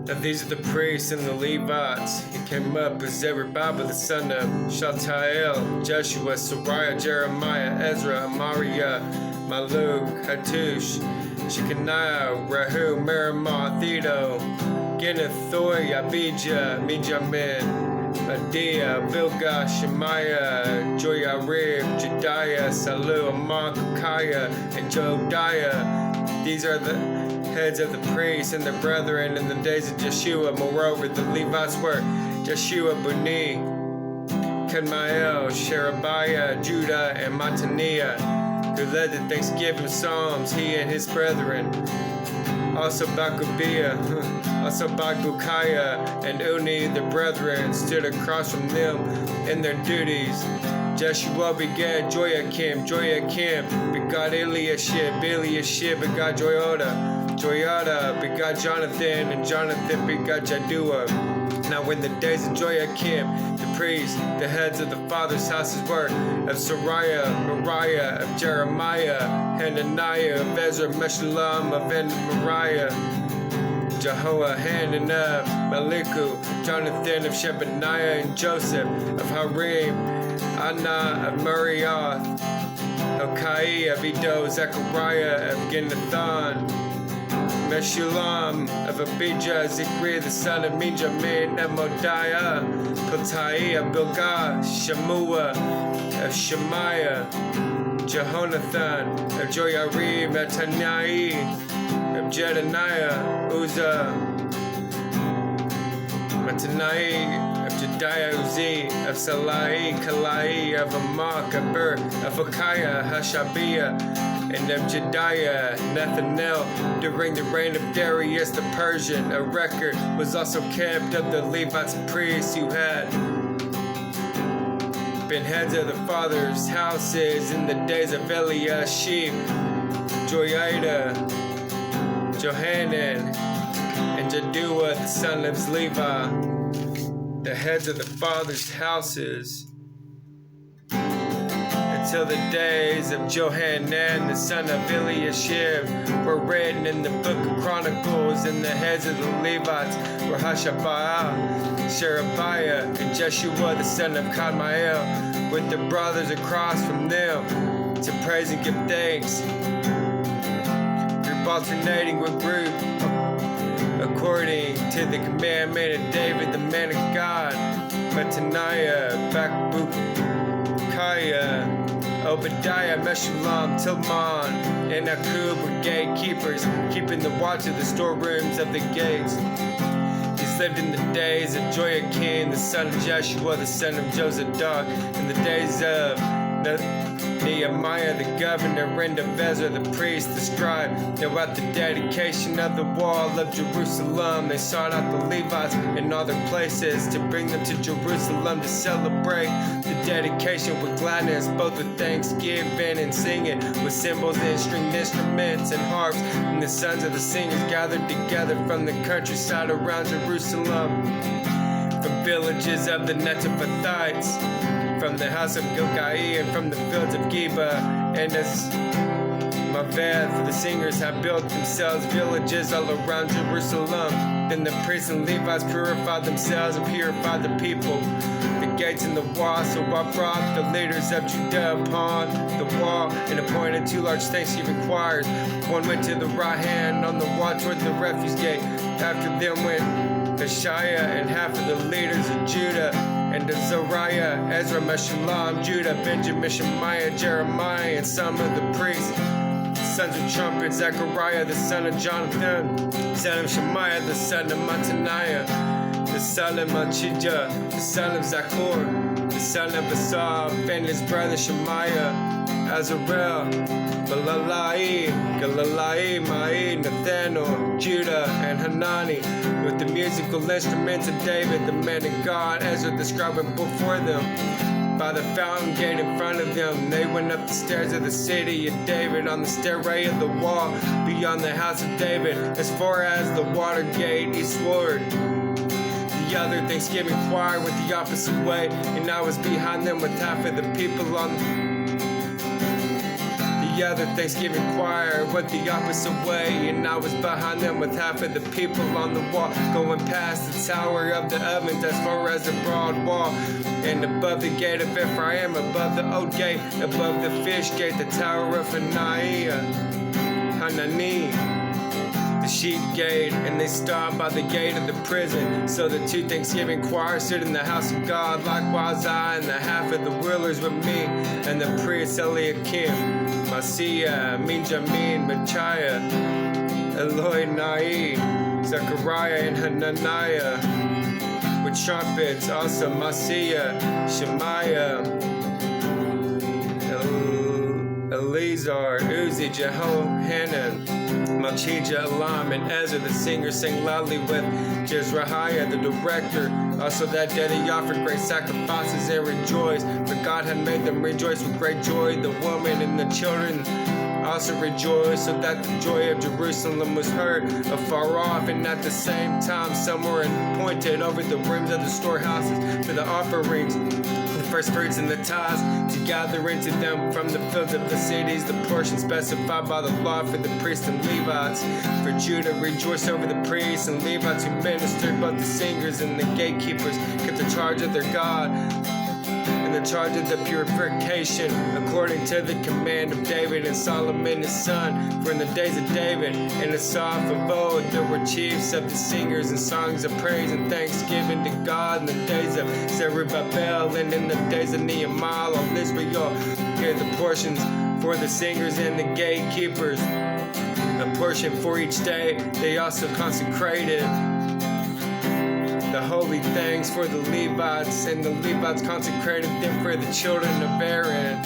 Now these are the priests and the Levites. He came up as Zerubbabel the son of Shaltiel, Joshua, Sariah, Jeremiah, Ezra, Amariah, Maluk, Hattush, Shechaniah, Rahu, Merimoth, Edo, Ginnathoy, Abijah, Mijamin, Adiah, Bilgah, Shemaiah, Joyarib, Jediah, Salu, Amakiah, and Jodiah. These are the heads of the priests and their brethren in the days of Jeshua. Moreover, the Levites were Jeshua, Buni, Kadmiel, Sherebiah, Judah, and Mattaniah, who led the thanksgiving psalms, he and his brethren. Also Bakubiah, also Bagukiah, and Uni, the brethren, stood across from them in their duties. Jeshua begat Joachim, Joachim begot Eliashib, Eliashib begot Joiada begot Jonathan, and Jonathan begot Jaddua. Now when the days of Joachim, the priest, the heads of the fathers' houses were of Sariah, Moriah, of Jeremiah, Hananiah, of Ezra, Meshullam, of Moriah, Jehoahanan of Maliku, Jonathan of Shebaniah, and Joseph of Harim, Anna of Marioth, Hilkiah of Edo, Zechariah of Ginnathan, Meshullam of Abijah, Zikri the son of Mijamin, Modiah, Piltai of Bilgah, Shemua of Shemaiah, Jehonathan of Joyarib, Mattaniah of Jedaniah, Uzzah, Mattaniah of Jediah, Uzi of Salai, Kalai of Amak, Abur, of Hilkiah, Hashabiah, and of Jediah, Nethanel, during the reign of Darius the Persian. A record was also kept of the Levites priests who had been heads of the fathers' houses in the days of Eliashib, Joiada, Johanan, and Jaddua the son of Levi, the heads of the fathers' houses, until the days of Johanan the son of Eliashib were written in the book of Chronicles, and the heads of the Levites were Hashabiah, Sherebiah, and Jeshua the son of Kadmiel, with the brothers across from them, to praise and give thanks, group alternating with group, according to the commandment of David the man of God, Mattaniah, Bakukiah, Obadiah, Meshullam, Tilman, and Akub were gatekeepers, keeping the watch of the storerooms of the gates. These lived in the days of Joachim, the son of Jeshua, the son of Jozadak, in the days of Nehemiah the governor, and of Ezra the priest, the scribe. Now at the dedication of the wall of Jerusalem, they sought out the Levites in all their places to bring them to Jerusalem to celebrate the dedication with gladness, both with thanksgiving and singing, with cymbals and stringed instruments and harps. And the sons of the singers gathered together from the countryside around Jerusalem, from villages of the Netophathites, from the house of Gilgai, and from the fields of Geba, and as Maveth, the singers have built themselves villages all around Jerusalem. Then the priests and Levites purified themselves and purified the people, the gates and the wall. So I brought the leaders of Judah upon the wall, and appointed 2 large thanksgiving choirs. One went to the right hand on the wall toward the refuse gate. After them went Beshiah and half of the leaders of Judah, and Azariah, Ezra, Meshullam, Judah, Benjamin, Shemaiah, Jeremiah, and some of the priests, sons of trumpets, Zechariah, the son of Jonathan, son of Shemaiah, the son of Mattaniah, the son of Malchijah, the son of Zachor, the son of Asaph, and his brother Shemaiah, Azarel, Balalai, Galalai, Mai, Nathanael, Judah, and Hanani, with the musical instruments of David, the man of God, Ezra the scribe went before them. By the fountain gate in front of them, they went up the stairs of the city of David, on the stairway of the wall, beyond the house of David, as far as the water gate eastward. The other Thanksgiving choir went the opposite way, and I was behind them with half of the people on the other Thanksgiving choir went the opposite way, and I was behind them with half of the people on the wall, going past the tower of the ovens as far as the broad wall, and above the gate of Ephraim, above the old gate, above the fish gate, the tower of Hanani, the sheep gate, and they stopped by the gate of the prison. So the two Thanksgiving choirs stood in the house of God. Likewise I and the half of the rulers with me, and the priests Eliakim, Masiah, Minjamin, Machiah, Eloi Nai, Zechariah, and Hananiah, with trumpets, also Masiah, Shemaiah, Eleazar, Uzi, Jehohanan, Malchijah, Elam, and Ezra. The singers sang loudly with Jezrahiah, the director. Also that day they offered great sacrifices and rejoiced, for God had made them rejoice with great joy. The woman and the children also rejoiced, so that the joy of Jerusalem was heard afar off. And at the same time some were appointed over the rims of the storehouses for the offerings, the first fruits and the tithes, to gather into them from the fields of the cities the portion specified by the law for the priests and Levites. For Judah rejoiced over the priests and Levites who ministered, both the singers and the gatekeepers kept the charge of their God and the charge of the purification, according to the command of David and Solomon his son. For in the days of David and Asaph of old there were chiefs of the singers and songs of praise and thanksgiving to God. In the days of Zerubbabel and in the days of Nehemiah, all Israel gave the portions for the singers and the gatekeepers, a portion for each day. They also consecrated the holy things for the Levites, and the Levites consecrated them for the children of Aaron.